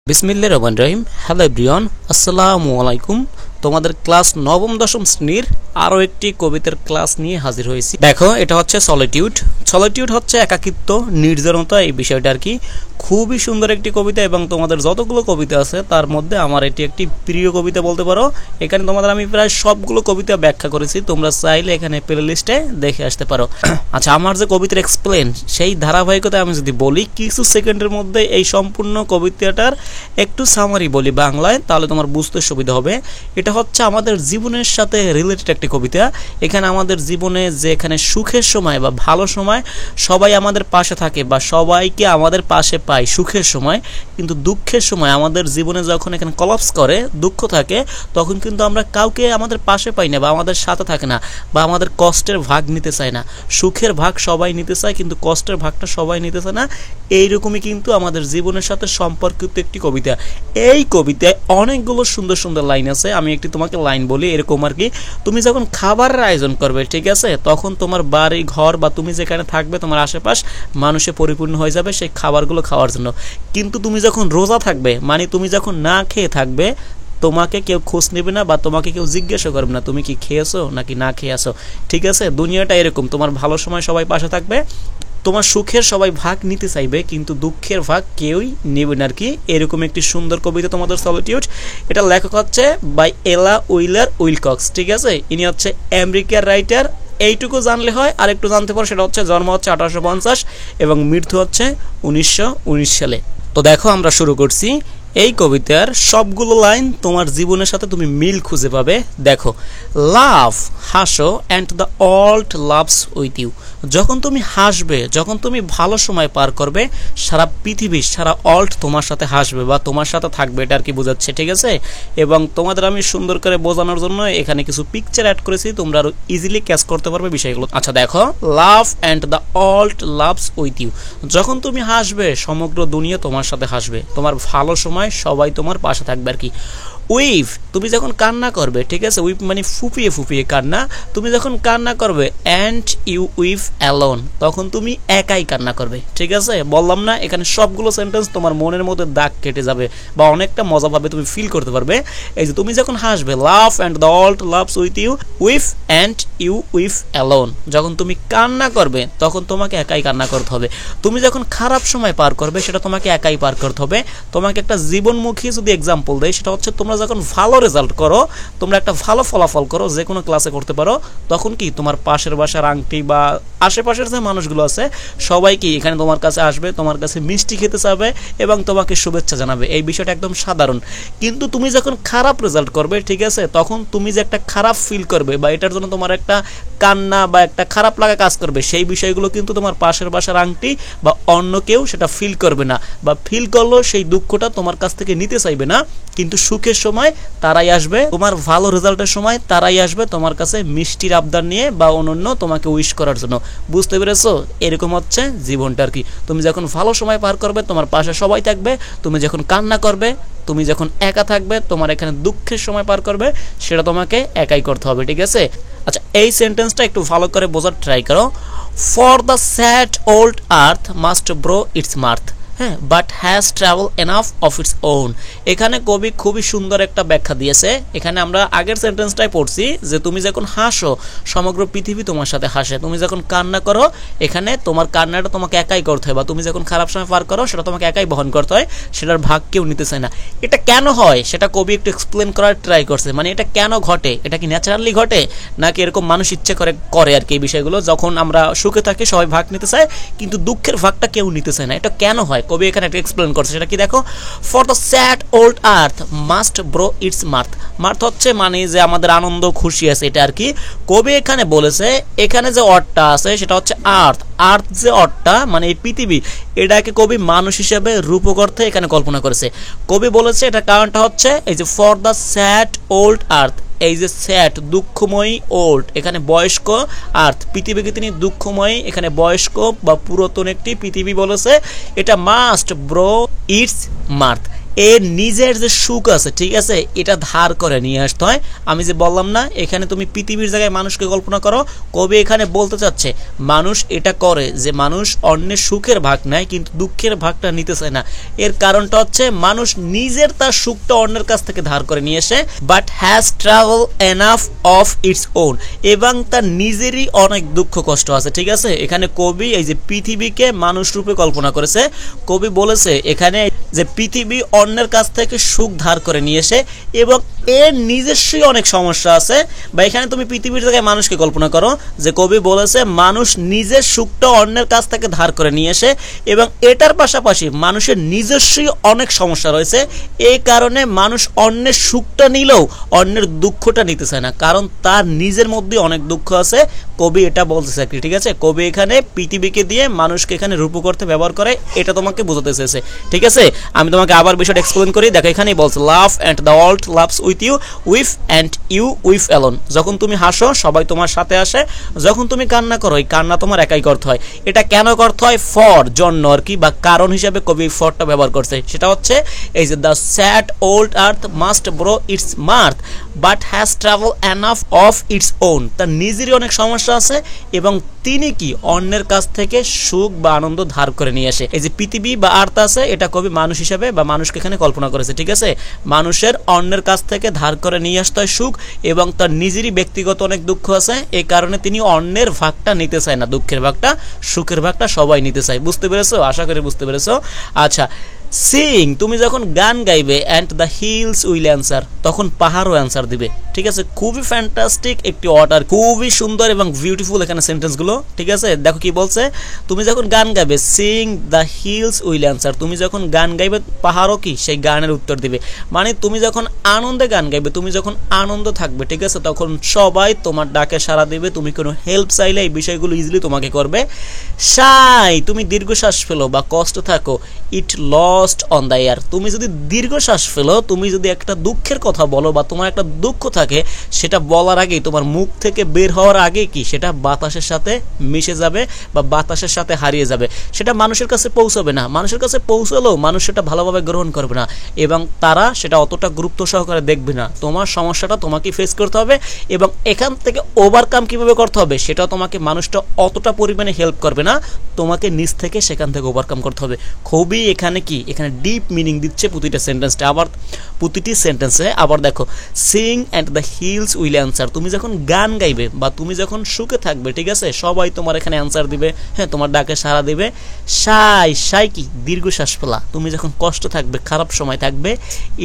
বিসমিল্লাহির রহমানির রহিম। Hello everyone, আসসালামু আলাইকুম। তোমাদের ক্লাস নবম দশম শ্রেণীর আরও একটি কবিতার ক্লাস নিয়ে হাজির হয়েছি। দেখো, এটা হচ্ছে সলিটিউড। সলিটিউড হচ্ছে একাকিত্ব, নির্জনতা, এই বিষয়টা আর কি। খুবই সুন্দর একটি কবিতা এবং তোমাদের যতগুলো কবিতা আছে তার মধ্যে আমার এটি একটি প্রিয় কবিতা বলতে পারো। এখানে তোমাদের আমি প্রায় সবগুলো কবিতা ব্যাখ্যা করেছি, তোমরা চাইলে এখানে প্লে লিস্টে দেখে আসতে পারো। আচ্ছা, আমার যে কবিতার এক্সপ্লেন সেই ধারাবাহিকতা আমি যদি বলি কিছু সেকেন্ডের মধ্যে এই সম্পূর্ণ কবিতাটার একটু সামারি বলি বাংলায়, তাহলে তোমার বুঝতে সুবিধা হবে। এটা হচ্ছে আমাদের জীবনের সাথে রিলেটেড একটি কবিতা। এখানে আমাদের জীবনে যে এখানে সুখের সময় বা ভালো সময় সবাই আমাদের পাশে থাকে বা সবাইকে আমাদের পাশে পাই সুখের সময়, কিন্তু দুঃখের সময় আমাদের জীবনে যখন এখানে কলাপস করে, দুঃখ থাকে, তখন কিন্তু আমরা কাউকে আমাদের পাশে পাই না বা আমাদের সাথে থাকে না বা আমাদের কষ্টের ভাগ নিতে চায় না। সুখের ভাগ সবাই নিতে চায় কিন্তু কষ্টের ভাগটা সবাই নিতে চায় না। এইরকমই কিন্তু আমাদের জীবনের সাথে সম্পর্কিত একটি কবিতা। এই কবিতায় অনেকগুলো সুন্দর সুন্দর লাইন আছে। আমি একটি তোমাকে লাইন বলি, এরকম আর কি। তুমি যখন খাবারের আয়োজন করবে, ঠিক আছে, তখন তোমার বাড়ি ঘর বা তুমি যেখানে থাকবে তোমার আশেপাশ মানুষে পরিপূর্ণ হয়ে যাবে সেই খাবারগুলো খাওয়ার জন্য। কিন্তু তুমি যখন রোজা থাকবে, মানে তুমি যখন না খেয়ে থাকবে, তোমাকে কেউ খোঁজ নেবে না বা তোমাকে কেউ জিজ্ঞাসা করবে না তুমি কি খেয়েছো নাকি না খেয়ে আসো। ঠিক আছে, দুনিয়াটা এরকম। তোমার ভালো সময় সবাই পাশে থাকবে, তোমার সুখের সবাই ভাগ নিতে চাইবে, কিন্তু দুঃখের ভাগ কেউই নেবে না আর কি। এরকম একটি সুন্দর কবিতা তোমাদের সলিটিউড। এটা লেখক হচ্ছে বাই এলা উইলার উইলকক্স। ঠিক আছে, ইনি হচ্ছে আমেরিকার রাইটার। এইটুকু জানলে হয়, আর একটু জানতে পারো। সেটা হচ্ছে জন্ম হচ্ছে 1850 এবং মৃত্যু হচ্ছে 1919 সালে। তো দেখো, আমরা শুরু করছি। এই কবিতার সবগুলো লাইন তোমার জীবনের সাথে তুমি মিল খুঁজে পাবে। দেখো, লাভ, হাসো, and the world laughs with you. যখন তুমি হাসবে, যখন তুমি ভালো সময় পার করবে, সারা পৃথিবী, সারা ওয়ার্ল্ড তোমার সাথে হাসবে বা তোমার সাথে থাকবে, এটা আর কি বোঝাচ্ছে। ঠিক আছে, এবং তোমাদের আমি সুন্দর করে বোঝানোর জন্য এখানে কিছু পিকচার অ্যাড করেছি, তোমরা আরো ইজিলি ক্যাচ করতে পারবে বিষয়গুলো। আচ্ছা দেখো, laugh and the world laughs with you. যখন তুমি হাসবে, সমগ্র দুনিয়া তোমার সাথে হাসবে। তোমার ভালো সময় সবাই তোমার পাশে থাকবে আর কি। উইফ, তুমি যখন কান্না করবে, ঠিক আছে, উইফ মানে ফুপিয়ে ফুপিয়ে কান্না। তুমি যখন কান্না করবে, অ্যান্ড ইউ উইফ অ্যালোন, তখন তুমি একাই কান্না করবে। ঠিক আছে, বললাম না, এখানে সবগুলো সেন্টেন্স তোমার মনের মধ্যে দাগ কেটে যাবে বা অনেকটা মজা পাবে, তুমি ফিল করতে পারবে। এই যে তুমি যখন হাসবে, laugh and the world laughs with you, weep and you weep alone. যখন তুমি কান্না করবে, তখন তোমাকে একাই কান্না করতে হবে। তুমি যখন খারাপ সময় পার করবে, সেটা তোমাকে একাই পার করতে হবে। তোমাকে একটা জীবনমুখী যদি এক্সাম্পল দেয়, সেটা হচ্ছে তোমরা যখন ভালো রেজাল্ট করো, তোমরা একটা ভালো ফলাফল করো, যে কোনো ক্লাসে করতে পারো, তখন কি তোমার পাশের বাসার আংটি বা আশেপাশের যে মানুষগুলো আছে সবাই কি এখানে তোমার কাছে আসবে, তোমার কাছে মিষ্টি খেতে চাবে এবং তোমাকে শুভেচ্ছা জানাবে। এই বিষয়টা একদম সাধারণ। কিন্তু তুমি যখন খারাপ রেজাল্ট করবে, ঠিক আছে, তখন তুমি যে একটা খারাপ ফিল করবে বা এটার জন্য তোমার একটা কান্না বা একটা খারাপ লাগা কাজ করবে, সেই বিষয়গুলো কিন্তু তোমার পাশের বাসার আংটি বা অন্য কেউ সেটা ফিল করবে না, বা ফিল করলেও সেই দুঃখটা তোমার কাছ থেকে নিতে চাইবে না। কিন্তু সুখের সময় তারাই আসবে, তোমার ভালো রেজাল্টের সময় তারাই আসবে তোমার কাছে মিষ্টির আবদার নিয়ে বা অনন্য তোমাকে উইশ করার জন্য। বুঝতে পেরেছো? এরকম হচ্ছে জীবনটা আর কি। তুমি যখন ভালো সময় পার করবে, তোমার পাশে সবাই থাকবে। তুমি যখন কান্না করবে, তুমি যখন একা থাকবে, তোমার এখানে দুঃখের সময় পার করবে, সেটা তোমাকে একাই করতে হবে। ঠিক আছে, আচ্ছা এই সেন্টেন্সটা একটু ভালো করে বোঝার ট্রাই করো। For the sad old earth must borrow its mirth, হ্যাঁ, but has trouble enough of its own. এখানে কবি খুবই সুন্দর একটা ব্যাখ্যা দিয়েছে। এখানে আমরা আগের সেন্টেন্সটাই পড়ছি যে তুমি যখন হাসো, সমগ্র পৃথিবী তোমার সাথে হাসে। তুমি যখন কান্না করো, এখানে তোমার কান্নাটা তোমাকে একাই করতে হয়, বা তুমি যখন খারাপ সময় পার করো, সেটা তোমাকে একাই বহন করতে হয়, সেটার ভাগ কেউ নিতে চায় না। এটা কেন হয় সেটা কবি একটু এক্সপ্লেন করার ট্রাই করছে। মানে এটা কেন ঘটে, এটা কি ন্যাচারালি ঘটে নাকি এরকম মানুষ ইচ্ছে করে আর কি। এই বিষয়গুলো যখন আমরা সুখে থাকি সবাই ভাগ নিতে চায়, কিন্তু দুঃখের ভাগটা কেউ নিতে চায় না। এটা কেন হয় কবি এখানে একটা এক্সপ্লেন করছে। সেটা কি দেখো, for the sad old earth must borrow its মার্থ। মার্থ হচ্ছে মানে যে আমাদের আনন্দ খুশি আছে, এটা আর কি। কবি এখানে বলেছে, এখানে যে অর্থটা আছে সেটা হচ্ছে আর্থ। আর্থ যে অর্থটা মানে এই পৃথিবী, এটাকে কবি মানুষ হিসেবে রূপক অর্থে এখানে কল্পনা করেছে। কবি বলেছে এটার কারণটা হচ্ছে এই যে ফর দ্য স্যাড ওল্ড আর্থ, এই যে স্যাড দুঃখময়ী, ওল্ড এখানে বয়স্ক, আর্থ পৃথিবীকে তিনি দুঃখময়ী, এখানে বয়স্ক বা পুরাতন একটি পৃথিবী বলেছে। এটা মাস্ট ব্রো ইটস মার্থ, এর নিজের যে সুখ আছে, ঠিক আছে, এটা ধার করে নিয়ে আসতে হয়। আমি যে বললাম না, এখানে তুমি পৃথিবীর জায়গায় মানুষকে কল্পনা করো, কবি এখানে বলতে চাচ্ছে মানুষ এটা করে যে মানুষ অন্যের সুখের ভাগ নেয় কিন্তু দুঃখের ভাগটা নিতে চায় না। এর কারণটা হচ্ছে মানুষ নিজের তার সুখটা অন্যের কাছ থেকে ধার করে নিয়ে এসে, but has trouble enough of its on, এবং তার নিজেরই অনেক দুঃখ কষ্ট আছে। ঠিক আছে, এখানে কবি এই যে পৃথিবীকে মানুষ রূপে কল্পনা করেছে। কবি বলেছে এখানে যে পৃথিবী অন্যের কাছ থেকে সুখ ধার করে নিয়ে এসে এবং এর নিজস্বই অনেক সমস্যা আছে। বা এখানে তুমি পৃথিবীর জায়গায় মানুষকে কল্পনা করো, যে কবি বলেছে মানুষ নিজের সুখটা অন্যের কাছ থেকে ধার করে নিয়ে এসে এবং এটার পাশাপাশি মানুষের নিজস্বই অনেক সমস্যা রয়েছে। এই কারণে মানুষ অন্যের সুখটা নিলেও অন্যের দুঃখটা নিতে চায় না, কারণ তার নিজের মধ্যে অনেক দুঃখ আছে। কবি এটা বলতেছে। ঠিক আছে, কবি এখানে পৃথিবীকে দিয়ে মানুষকে এখানে রূপক করতে ব্যবহার করে, এটা তোমাকে বোঝাতে চেয়েছে। ঠিক আছে, আমি তোমাকে আবার বিষয়টা এক্সপ্লেন করি। দেখো এখানেই বলছে laugh and the world laughs with you, with and you with alone. যখন তুমি হাসো সবাই তোমার সাথে আসে, যখন তুমি কান্না করো এই কান্না তোমার একাই করতে হয়। এটা কেন করতে হয়? ফর, জন্য আর কি, বা কারণ হিসাবে কবি ফরটা ব্যবহার করছে। সেটা হচ্ছে এই যে the sad old earth must borrow its মার্থ but has trouble enough of its on. তার নিজেরই অনেক সমস্যা আছে এবং তিনি কি অন্যের কাছ থেকে সুখ বা আনন্দ ধার করে নিয়ে আসে। এই যে পৃথিবী বা আর্থ আছে, এটা কবি মানুষ হিসাবে বা মানুষকে এখানে কল্পনা করেছে। ঠিক আছে, মানুষের অন্যের কাছ থেকে ধার করে নিয়ে আসতে হয় সুখ, এবং তার নিজেরই ব্যক্তিগত অনেক দুঃখ আছে। এই কারণে তিনি অন্যের ভাগটা নিতে চায় না, দুঃখের ভাগটা, সুখের ভাগটা সবাই নিতে চায়। বুঝতে পেরেছো? আশা করি বুঝতে পেরেছো। আচ্ছা, সিং, তুমি যখন গান গাইবে and the hills will answer, তখন পাহাড়ও অ্যান্সার দিবে। ঠিক আছে, খুবই ফ্যান্টাস্টিক একটি অর্ডার, খুবই সুন্দর এবং বিউটিফুল এখানে সেন্টেন্সগুলো। ঠিক আছে, দেখো কি বলছে, তুমি যখন গান গাইবে Singh the hills will answer, তুমি যখন গান গাইবে পাহাড়ও কি সেই গানের উত্তর দিবে। মানে তুমি যখন আনন্দে গান গাইবে, তুমি যখন আনন্দ থাকবে, ঠিক আছে, তখন সবাই তোমার ডাকে সাড়া দিবে। তুমি কোনো হেল্প চাইলে এই বিষয়গুলো ইজিলি তোমাকে করবে। সাই, তুমি দীর্ঘশ্বাস ফেলো বা কষ্ট থাকো, ইট লস্ট অন দ্য এয়ার, তুমি যদি দীর্ঘশ্বাস ফেলো, তুমি যদি একটা দুঃখের কথা বলো বা তোমার একটা দুঃখ থাকে, সেটা বলার আগেই, তোমার মুখ থেকে বের হওয়ার আগে কি সেটা বাতাসের সাথে মিশে যাবে বা বাতাসের সাথে হারিয়ে যাবে। সেটা মানুষের কাছে পৌঁছাবে না, মানুষের কাছে পৌঁছালেও মানুষ সেটা ভালোভাবে গ্রহণ করবে না এবং তারা সেটা অতটা গুরুত্ব সহকারে দেখবে না। তোমার সমস্যাটা তোমাকে ফেস করতে হবে এবং এখান থেকে ওভারকাম কিভাবে করতে হবে সেটা তোমাকে মানুষটা অতটা পরিমাণে হেল্প করবে না, তোমাকে নিজ থেকে সেখান থেকে ওভারকাম করতে হবে। খুবই এখানে কি, এখানে ডিপ মিনিং দিচ্ছে প্রতিটা সেন্টেন্সটা, আবার প্রতিটি সেন্টেন্সে। আবার দেখো, Singh and the hills will answer, তুমি যখন গান গাইবে বা তুমি যখন সুখে থাকবে, ঠিক আছে, সবাই তোমার এখানে অ্যান্সার দিবে, হ্যাঁ, তোমার ডাকে সাড়া দিবে। সাই, সাই কি, দীর্ঘশ্বাস ফেলা, তুমি যখন কষ্ট থাকবে, খারাপ সময় থাকবে,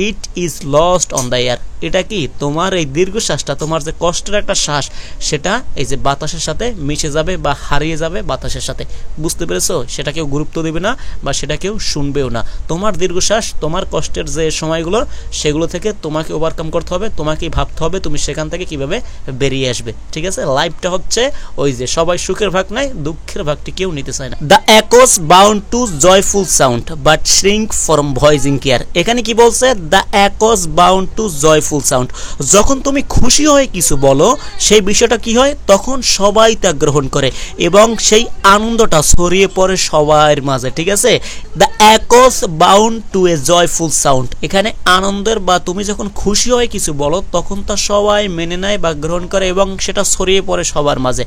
it is lost on the air, এটা কি তোমার এই দীর্ঘশ্বাসটা, তোমার যে কষ্টের একটা শ্বাস, সেটা এই যে বাতাসের সাথে মিশে যাবে বা হারিয়ে যাবে বাতাসের সাথে। বুঝতে পেরেছো? সেটা কেউ গুরুত্ব দেবে না বা সেটা কেউ শুনবেও না। তোমার দীর্ঘশ্বাস, তোমার কষ্টের যে সময়গুলো, সেগুলো থেকে তোমাকে ওভারকাম করতে হবে, তোমাকেই ভাবতে হবে তুমি সেখান থেকে কিভাবে বেরিয়ে আসবে। ঠিক আছে, লাইফটা হচ্ছে ওই যে সবাই সুখের ভাগ নাই, দুঃখের ভাগটি কেউ নিতে চায় না। The একোস bound to joyful sound but shrink from voicing care, এখানে কি বলছে, the একোস bound to joyful sound, যখন তুমি খুশি হয়ে কিছু বলো সেই বিষয়টা কি হয়, তখন সবাই তা গ্রহণ করে এবং সেই আনন্দটা ছড়িয়ে পড়ে সবার মাঝে। ঠিক আছে, the একোস bound to a joyful sound, এখানে আনন্দের বা তুমি যখন খুশি হয়ে কিছু বলো তখন তা সবাই মেনে নেয় বা গ্রহণ করে এবং সেটা ছড়িয়ে পড়ে সবার মাঝে।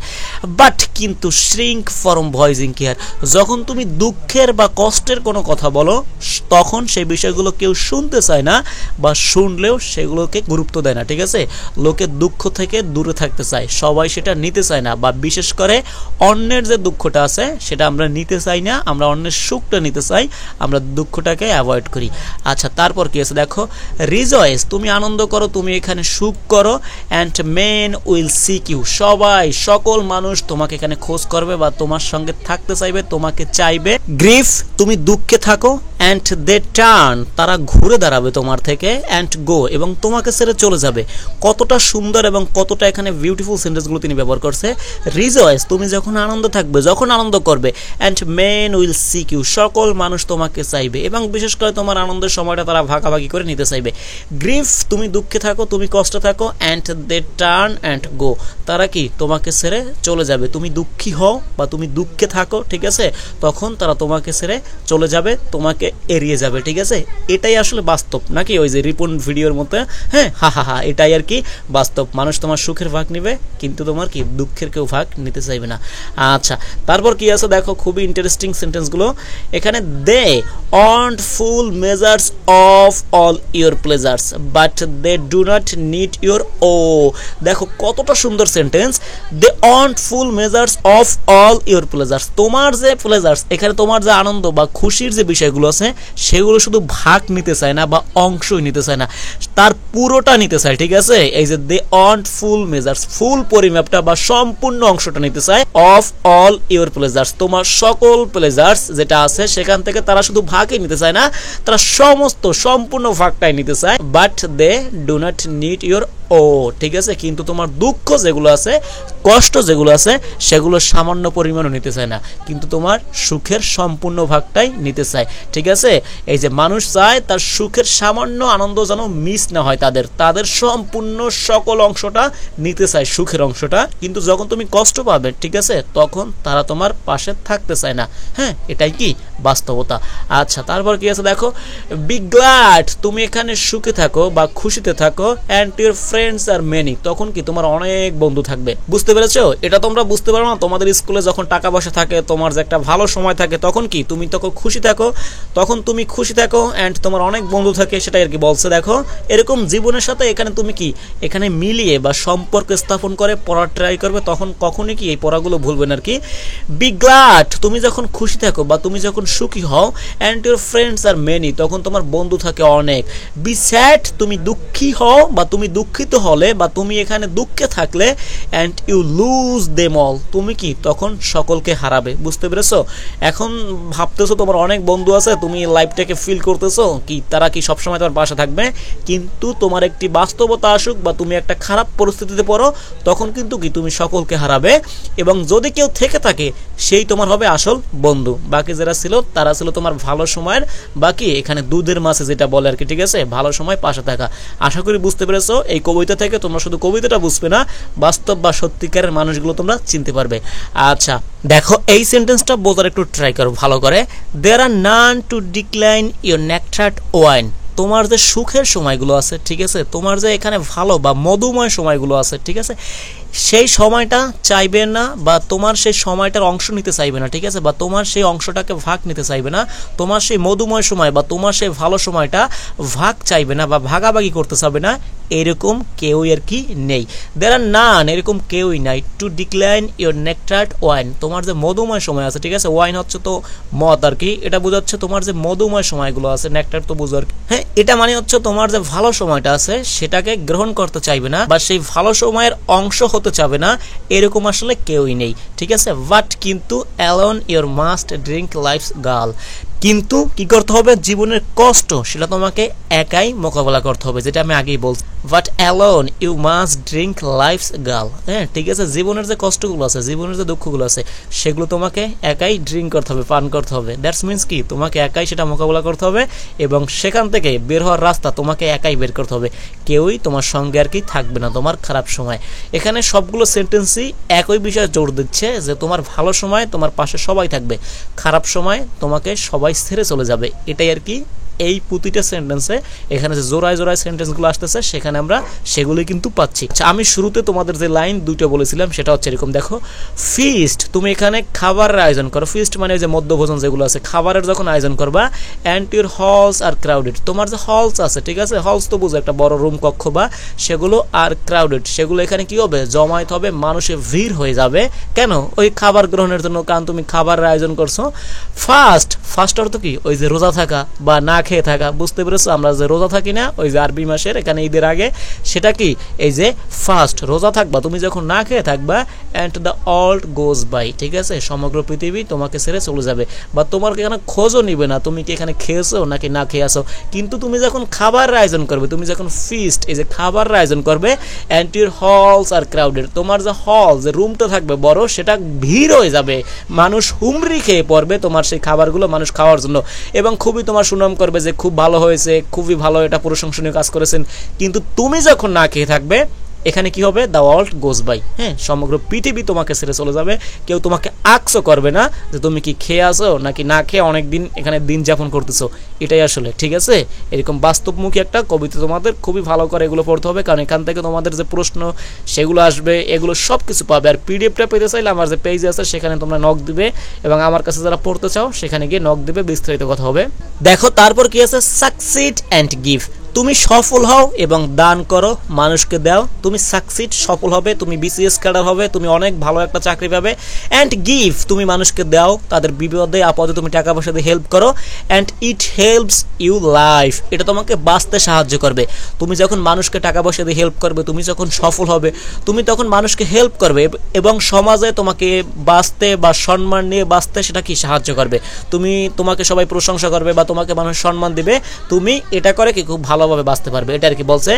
বাট কিন্তু শ্রিঙ্ক ফ্রম ভয়েসিং কেয়ার, যখন তুমি দুঃখের বা কষ্টের কোনো কথা বলো তখন সেই বিষয়গুলো কেউ শুনতে চায় না বা শুনলেও সেগুলোকে গুরুত্ব দেয় না। ঠিক আছে, লোকে দুঃখ থেকে দূরে থাকতে চায়, সবাই সেটা নিতে চায় না, বা বিশেষ করে অন্যের যে দুঃখটা আছে সেটা আমরা নিতে চাই না, আমরা অন্যের সুখটা নিতে চাই, আমরা দুঃখটাকে অ্যাভয়েড করি। আচ্ছা, তারপর কি আছে দেখো, রিজয়েস, তুমি আনন্দ করো, তুমি এখানে সুখ করো, and men will seek you, সবাই, সকল মানুষ তোমাকে এখানে খোঁজ করবে বা তোমার সঙ্গে থাকতে চাইবে, তোমাকে চাইবে। গ্রিফ, তুমি দুঃখে থাকো, অ্যান্ড দে টার্ন, তারা ঘুরে দাঁড়াবে তোমার থেকে, অ্যান্ড গো, এবং তোমাকে ছেড়ে চলে যাবে। কতটা সুন্দর এবং কতটা এখানে বিউটিফুল সেন্টেন্সগুলো তিনি ব্যবহার করছে। রিজয়েস, তুমি যখন আনন্দ থাকবে, যখন আনন্দ করবে, and men will seek you, সকল মানুষ তোমাকে চাইবে এবং বিশেষ করে তোমার আনন্দের সময়টা তারা ভাগাভাগি করে নিতে চাইবে। গ্রিফ, তুমি দুঃখে থাকো, তুমি কষ্টে থাকো, and they turn and go, তারা কি তোমাকে ছেড়ে চলে যাবে। তুমি দুঃখী হও বা তুমি দুঃখে থাকো, ঠিক আছে, তখন তারা তোমাকে ছেড়ে চলে যাবে, তোমাকে তোমাকে এড়িয়ে যাবে, ঠিক আছে? এটাই আসলে বাস্তব, নাকি ওই যে রিপন ভিডিওর মতো? হ্যাঁ, হা, এটাই আর কি বাস্তব। মানুষ তোমার সুখের ভাগ নিবে, কিন্তু তোমার কি দুঃখের কেউ ভাগ নিতে চাইবে না। আচ্ছা, তারপর কি আছে দেখো, খুবই ইন্টারেস্টিং সেন্টেন্সগুলো এখানে। They want full measures of all your pleasures but they do not need your woe. দেখো কতটা সুন্দর sentence. They want full measures of all your pleasures, তোমার যে প্লেজার্স, এখানে তোমার যে আনন্দ বা খুশির যে বিষয়গুলো আছে সেগুলো শুধু ভাগ নিতে চায় না বা অংশই নিতে চায় না, তার পুরোটা নিতে চায়, ঠিক আছে? এই যে দে অন্ট ফুল মেজার্স, ফুল পরিমাপটা বা সম্পূর্ণ অংশটা নিতে চায়। অফ অল ইউর প্লেজার্স, তোমার সকল প্লেজার্স যেটা আছে সেখান থেকে তারা শুধু ভাগই নিতে চায় না, তারা সমস্ত সম্পূর্ণ ভাগটাই নিতে চায়। But they do not need your woe, ঠিক আছে? কিন্তু তোমার দুঃখ যেগুলো আছে, কষ্ট যেগুলো আছে, সেগুলো সামান্য পরিমাণও নিতে চায় না, কিন্তু তোমার সুখের সম্পূর্ণ ভাগটাই নিতে চায়, ঠিক আছে? এই যে মানুষ চায় তার সুখের সামান্য আনন্দ যেন মিস না হয়, তাদের সম্পূর্ণ সকল অংশটা নিতে চায়, সুখের অংশটা। কিন্তু যখন তুমি কষ্ট পাবে, ঠিক আছে, তখন তারা তোমার পাশে থাকতে চায় না। হ্যাঁ, এটাই কি বাস্তবতা। আচ্ছা, তারপর কি আছে দেখো, বি গ্ল্যাড, তুমি এখানে সুখে থাকো বা খুশিতে থাকো, and your friends are many, তখন কি তোমার অনেক বন্ধু থাকবে। বুঝতে পেরেছো? এটা তোমরা বুঝতে পারো না, তোমাদের স্কুলে যখন টাকা পয়সা থাকে, তোমার যে একটা ভালো সময় থাকে, তখন কি তুমি তখন খুশি থাকো, অ্যান্ড তোমার অনেক বন্ধু থাকে, সেটাই আর কি বলছে। দেখো এরকম জীবনের সাথে এখানে তুমি কি এখানে মিলিয়ে বা সম্পর্ক স্থাপন করে পড়ার ট্রাই করবে, তখন কখনই কি এই পড়াগুলো ভুলবে না আর কি। বি গ্ল্যাড, তুমি যখন খুশি থাকো বা তুমি যখন সুখী হও, and your friends are many, তখন তোমার বন্ধু থাকে অনেক। বি স্যাড, তুমি দুঃখী হও বা তুমি দুঃখিত হলে বা তুমি এখানে দুঃখে থাকলে, and you lose them all, তুমি কি তখন সকলকে হারাবে। বুঝতে পেরেছো? এখন ভাবতেছো তোমার অনেক বন্ধু আছে, তুমি লাইফটাকে ফিল করতেছো কি তারা কি সবসময় তোমার পাশে থাকবে, কিন্তু তোমার একটি বাস্তবতা আসুক বা তুমি একটা খারাপ পরিস্থিতিতে পড়ো, তখন কিন্তু কি তুমি সকলকে হারাবে, এবং যদি কেউ থেকে থাকে সেই তোমার হবে আসল বন্ধু। বাকি যারা ছিল তারা ছিল তোমার ভালো সময়ের, বাকি এখানে দুধের মাছে যেটা বলে আর কি, ঠিক আছে? ভালো সময় পাশে থাকা। আশা করি বুঝতে পেরেছো। এই কবিতা থেকে তোমরা শুধু কবিতাটা বুঝবে না, বাস্তব বা সত্যিকারের মানুষগুলো তোমরা চিনতে পারবে। আচ্ছা দেখো, এই সেন্টেন্সটা বোঝার একটু ট্রাই করো ভালো করে। There are none to decline your nectared wine, তোমার যে সুখের সময়গুলো আছে, ঠিক আছে, তোমার যে এখানে ভালো বা মধুময় সময়গুলো আছে, ঠিক আছে, সেই সময়টা চাইবে না বা তোমার সেই সময়টার অংশ নিতে চাইবে না, ঠিক আছে, বা তোমার সেই অংশটাকে ভাগ নিতে চাইবে না, তোমার সেই মধুময় সময় বা তোমার সেই ভালো সময়টা ভাগ চাইবে না বা ভাগাভাগি করতে চাইবে না, এরকম কেউই আর কি নেই। দেয়ার আর নান, এরকম কেউই নাই। Two decline your nectared wine, তোমার যে মধুময় সময় আছে, ঠিক আছে, ওয়াইন হচ্ছে তো মদ আর কি, এটা বোঝাচ্ছে তোমার যে মধুময় সময়গুলো আছে, নেকটার তো বুঝো আর কি। হ্যাঁ, এটা মানে হচ্ছে তোমার যে ভালো সময়টা আছে সেটাকে গ্রহণ করতে চাইবে না বা সেই ভালো সময়ের অংশ হতে চাবে না, এরকম আসলে কেউই নেই, ঠিক আছে। বাট কিন্তু alone your must drink life's gall, কিন্তু কি করতে হবে, জীবনের কষ্ট সেটা তোমাকে একাই মোকাবেলা করতে হবে, যেটা আমি আগেই বলছি। But alone you must drink life's gall, হ্যাঁ, ঠিক আছে, জীবনের যে কষ্টগুলো আছে, জীবনের যে দুঃখগুলো আছে, সেগুলো তোমাকে একাই ড্রিঙ্ক করতে হবে, পান করতে হবে। দ্যাটস মিনস কি, তোমাকে একাই সেটা মোকাবেলা করতে হবে, এবং সেখান থেকে বের হওয়ার রাস্তা তোমাকে একাই বের করতে হবে, কেউই তোমার সঙ্গে আর কি থাকবে না তোমার খারাপ সময়। এখানে সবগুলো সেন্টেন্সই একই বিষয়ে জোর দিচ্ছে যে তোমার ভালো সময় তোমার পাশে সবাই থাকবে, খারাপ সময় তোমাকে সবাই ছেড়ে চলে যাবে, এটাই আর কি এই প্রতিটা সেন্টেন্সে এখানে যে জোড়ায় জোড়ায় সেন্টেন্সগুলো আসতেছে সেখানে আমরা সেগুলি কিন্তু পাচ্ছি। আচ্ছা, আমি শুরুতে তোমাদের যে লাইন দুইটা বলেছিলাম সেটা হচ্ছে এরকম, দেখো, ফিস্ট, তুমি এখানে খাবারের আয়োজন করো, ফিস্ট মানে যে মধ্যভোজন যেগুলো আছে, খাবারের যখন আয়োজন করবা, and your halls are crowded, তোমার যে হলস আছে, ঠিক আছে, হলস তো বুঝো একটা বড় রুম কক্ষ বা, সেগুলো আর ক্রাউডেড, সেগুলো এখানে কি হবে, জমায়েত হবে, মানুষে ভিড় হয়ে যাবে। কেন? ওই খাবার গ্রহণের জন্য, কারণ তুমি খাবারের আয়োজন করছো। ফাস্ট, ফাস্ট অর্থ কি, ওই যে রোজা থাকা বা না খেয়ে থাকা। বুঝতে পেরেছো? আমরা যে রোজা থাকি না ওই যে আরবি মাসের এখানে ঈদের আগে, সেটা কি এই যে ফাস্ট, রোজা থাকবা তুমি যখন না খেয়ে থাকবা, and the world goes by, ঠিক আছে, সমগ্র পৃথিবী তোমাকে ছেড়ে চলে যাবে বা তোমার এখানে খোঁজও নিবে না তুমি কি এখানে খেয়েছো নাকি না খেয়ে আসো। কিন্তু তুমি যখন খাবার আয়োজন করবে, তুমি যখন ফিস্ট, এই যে খাবার আয়োজন করবে, and your halls are crowded, তোমার যে হল, যে রুমটা থাকবে বড়, সেটা ভিড় হয়ে যাবে, মানুষ হুমড়ি খেয়ে পড়বে তোমার সেই খাবারগুলো মানুষ খাওয়ার জন্য, এবং খুবই তোমার সুনাম করবে যে খুব ভালো হয়েছে, খুবই ভালো, এটা প্রশংসনীয় কাজ করেছেন। কিন্তু তুমি যখন না খেয়ে থাকবে, এখানে কি হবে, দ্য ওয়ার্ল্ড গোজ বাই, হ্যাঁ, সমগ্র পৃথিবী তোমাকে ছেড়ে চলে যাবে, কেউ তোমাকে আক্সও করবে না যে তুমি কি খেয়ে আসো নাকি না খেয়ে অনেক দিন এখানে দিন যাপন করতেছো, এটাই আসলে, ঠিক আছে। এরকম বাস্তবমুখী একটা কবিতা তোমাদের খুবই ভালো করে এগুলো পড়তে হবে, কারণ এখান থেকে তোমাদের যে প্রশ্ন সেগুলো আসবে, এগুলো সব কিছু পাবে। আর পিডিএফটা পেতে চাইলে আমার যে পেজ আছে সেখানে তোমরা নক দিবে, এবং আমার কাছে যারা পড়তে চাও সেখানে গিয়ে নক দিবে, বিস্তারিত কথা হবে। দেখো তারপর কি আছে, সাকসিড অ্যান্ড গিভ। তুমি সফল হও এবং দান করো, মানুষকে দাও, তুমি সাকসিড সফল হবে, তুমি বিসিএস ক্যাডার হবে, তুমি অনেক ভালো একটা চাকরি পাবে। অ্যান্ড গিভ, তুমি মানুষকে দাও, তাদের বিপদে আপদে তুমি টাকা পয়সা দিয়ে হেল্প করো। And it helps you life, এটা তোমাকে বাঁচতে সাহায্য করবে। তুমি যখন মানুষকে টাকা পয়সা দিয়ে হেল্প করবে, তুমি যখন সফল হবে, তুমি তখন মানুষকে হেল্প করবে এবং সমাজে তোমাকে বাঁচতে বা সম্মান নিয়ে বাঁচতে সেটা কি সাহায্য করবে। তোমাকে সবাই প্রশংসা করবে বা তোমাকে মানুষ সম্মান দিবে, তুমি এটা করে কি খুব ভালোভাবে বাঁচতে পারবে, এটা আর কি বলছে।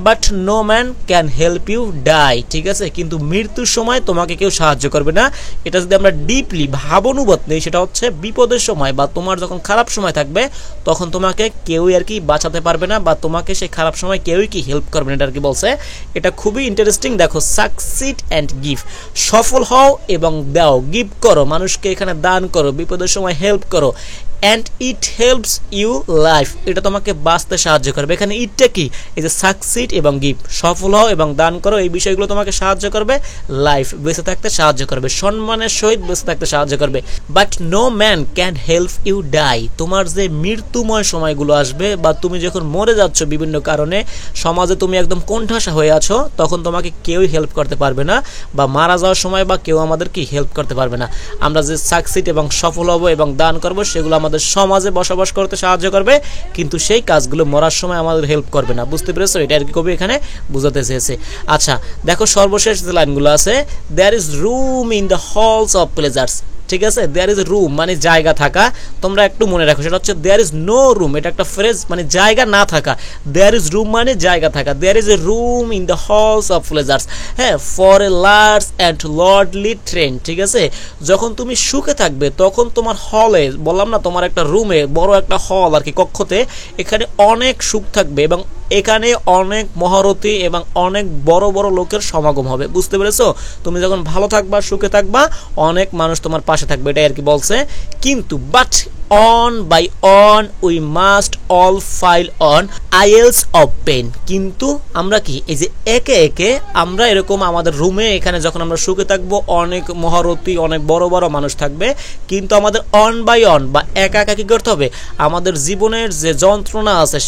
But no man can help you die, ঠিক আছে, কিন্তু মৃত্যুর সময় তোমাকে কেউ সাহায্য করবে না। এটা যদি আমরা ডিপলি ভাবানুবাদ নেই, সেটা হচ্ছে বিপদের সময় বা তোমার যখন খারাপ সময় থাকবে তখন তোমাকে কেউই আর কি বাঁচাতে পারবে না, বা তোমাকে সেই খারাপ সময় কেউই কি হেল্প করবে না, এটা আর কি বলছে। এটা খুবই ইন্টারেস্টিং। দেখো, সাকসিড অ্যান্ড গিভ, সফল হও এবং দাও, গিভ করো, মানুষকে এখানে দান করো, বিপদের সময় হেল্প করো। And it helps you life, এটা তোমাকে বাঁচতে সাহায্য করবে। এখানে ইটটা কি, এই যে সাকসিড এবং গিভ, সফল হও এবং দান করো, এই বিষয়গুলো তোমাকে সাহায্য করবে লাইফ, বেঁচে থাকতে সাহায্য করবে, সম্মানের সহিত বেঁচে থাকতে সাহায্য করবে। But no man can help you die, তোমার যে মৃত্যুময় সময়গুলো আসবে বা তুমি যখন মরে যাচ্ছ বিভিন্ন কারণে, সমাজে তুমি একদম কোণঠাসা হয়ে আছো, তখন তোমাকে কেউই হেল্প করতে পারবে না, বা মারা যাওয়ার সময় বা কেউ আমাদের কি হেল্প করতে পারবে না। আমরা যে সাকসিড এবং সফল হব এবং দান করব, সেগুলো আমাদের সমাজে বসবাস করতে সাহায্য করবে, কিন্তু সেই কাজগুলো মরার সময় আমাদের হেল্প করবে না। বুঝতে পেরেছো? এটা আর কি কবি এখানে বুঝাতে চেয়েছে। আচ্ছা দেখো, সর্বশেষ যে লাইনগুলো আছে, there is room in the halls of pleasures, ঠিক আছে, দেয়ার ইজ রুম মানে জায়গা থাকা, তোমরা একটু মনে রাখো, সেটা হচ্ছে দেয়ার ইজ নো রুম, এটা একটা ফ্রেজ মানে জায়গা না থাকা। দেয়ার ইজ রুম মানে জায়গা থাকা, there is a room in the halls of pleasures, হ্যাঁ, for a large and lordly train, ঠিক আছে। যখন তুমি সুখে থাকবে তখন তোমার হলে, বললাম না, তোমার একটা রুমে, বড় একটা হল আর কি, কক্ষতে, এখানে অনেক সুখ থাকবে এবং এখানে অনেক মহারথী এবং অনেক বড় বড় লোকের সমাগম হবে। বুঝতে পেরেছো? তুমি যখন ভালো থাকবা, সুখে থাকবা, অনেক মানুষ তোমার পাশে থাকবে, এটাই আর কি বলছে। কিন্তু but one by one we must all file on aisles of pain, কিন্তু আমরা কি এই যে একে একে আমরা এরকম আমাদের রুমে এখানে যখন আমরা সুখে থাকবো, অনেক মহারথী অনেক বড় বড় মানুষ থাকবে, কিন্তু আমাদের অন বাই অন বা একা একা কি করতে হবে, আমাদের জীবনের যে যন্ত্রণা আছে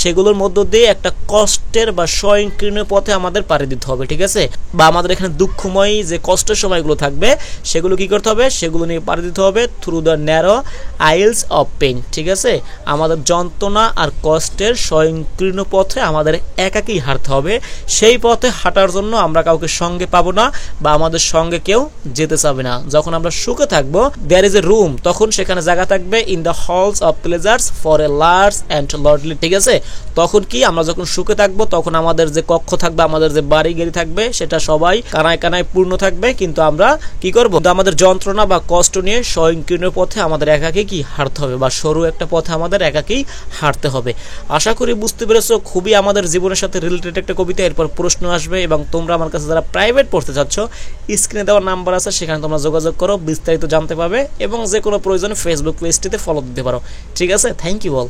সেগুলোর মধ্য দিয়ে একটা কষ্টের বা স্বয়ংক্রিয় পথে আমাদের পাড়ি দিতে হবে, ঠিক আছে। বা আমাদের এখানে দুঃখময়ী যে কষ্টের সময়গুলো থাকবে সেগুলো কি করতে হবে, সেগুলো নিয়ে পাড়ি দিতে হবে through the narrow aisles of pain, ঠিক আছে। আমাদের যন্ত্রণা আর কষ্টের স্বয়ংক্রিয় পথে আমাদের একাকী হাঁটতে হবে। সেই পথে হাঁটার জন্য আমরা কাউকে সঙ্গে পাবো না বা আমাদের সঙ্গে কেউ যেতে চাবে না। যখন আমরা সুখে থাকবো, দেয়ার ইজ এ রুম, তখন সেখানে জায়গা থাকবে in the halls of pleasures for a large and lordly, ঠিক আছে। তখন কি, আমরা যখন সুখে থাকবো তখন আমাদের যে কক্ষ থাকবে, আমাদের যে বাড়ি গাড়ি থাকবে, সেটা সবাই কানায় কানায় পূর্ণ থাকবে, কিন্তু আমরা কি করবো, আমাদের যন্ত্রণা বা কষ্ট নিয়ে স্বয়ংক্রিয় পথে আমাদের একাকী কি হাঁটতে হবে, বা সরু একটা পথে আমাদের একাকী হাঁটতে হবে। আশা করি বুঝতে পেরেছো, খুবই আমাদের জীবনের সাথে রিলেটেড একটা কবিতা। এরপর প্রশ্ন আসবে এবং তোমরা আমার কাছে যারা প্রাইভেট পড়তে চাচ্ছ, স্ক্রিনে দেওয়া নাম্বার আছে, সেখানে তোমরা যোগাযোগ করো, বিস্তারিত জানতে পারবে এবং যে কোনো প্রয়োজনে ফেসবুক পেজটিতে ফলো দিতে পারো, ঠিক আছে। Thank you all.